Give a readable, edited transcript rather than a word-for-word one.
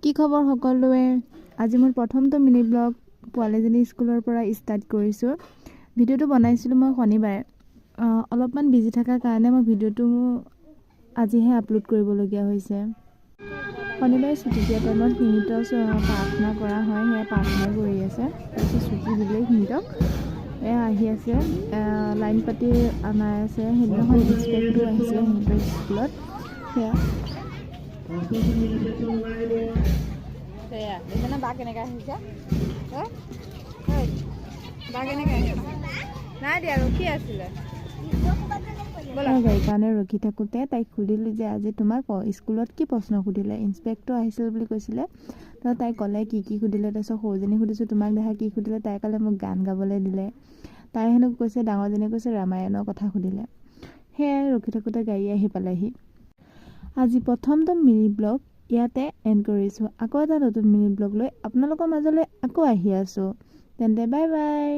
কি খবৰ সকলোৱে আজি মোৰ প্ৰথমটো মিনি ব্লগ পোৱালিজনী স্কুলৰ পৰা ষ্টাৰ্ট কৰিছোঁ ভিডিওটো বনাইছিলোঁ মই শনিবাৰে অলপমান বিজি থকাৰ কাৰণে মই ভিডিওটো আজিহে আপলোড কৰিবলগীয়া হৈছে শনিবাৰে ছুটি দিয়া টাইমত সিহঁতক প্ৰাৰ্থনা কৰা হয় সেয়া প্ৰাৰ্থনা কৰি আছে তাৰপিছত ছুটি দিলে সিহঁতক আহি আছে লাইন পাতি আমাৰ আছে সেইদিনাখন ইনস্পেক্টৰো আহিছিলে সিহঁতৰ স্কুলত সেয়া দেখানে বা কেনেকৈ আহিছে বা কেনেকৈ আহিছে নাই দিয়া ৰখি আছিলে গাড়ীৰ কাৰণে ৰখি থাকোঁতে তাইক সুধিলোঁ যে আজি তোমাক স্কুলত কি প্ৰশ্ন সুধিলে ইনস্পেক্টৰ আহিছিল বুলি কৈছিলে তো তাই ক'লে কি সুধিলে তাৰপিছত সৰুজনী সুধিছোঁ তোমাক দেখা কি সুধিলে তাই ক'লে মোক গান গাবলৈ দিলে তাই হেনো কৈছে ডাঙৰজনীয়ে কৈছে ৰামায়ণৰ কথা সুধিলে সেয়াই ৰখি থাকোঁতে গাড়ী আহি পালেহি আজি প্ৰথমটো মিনি ব্লগ ইয়াতে এণ্ড কৰিছোঁ আকৌ এটা নতুন মিনি ব্লগ লৈ আপোনালোকৰ মাজলৈ আকৌ আহি আছোঁ তেন্তে বাই বাই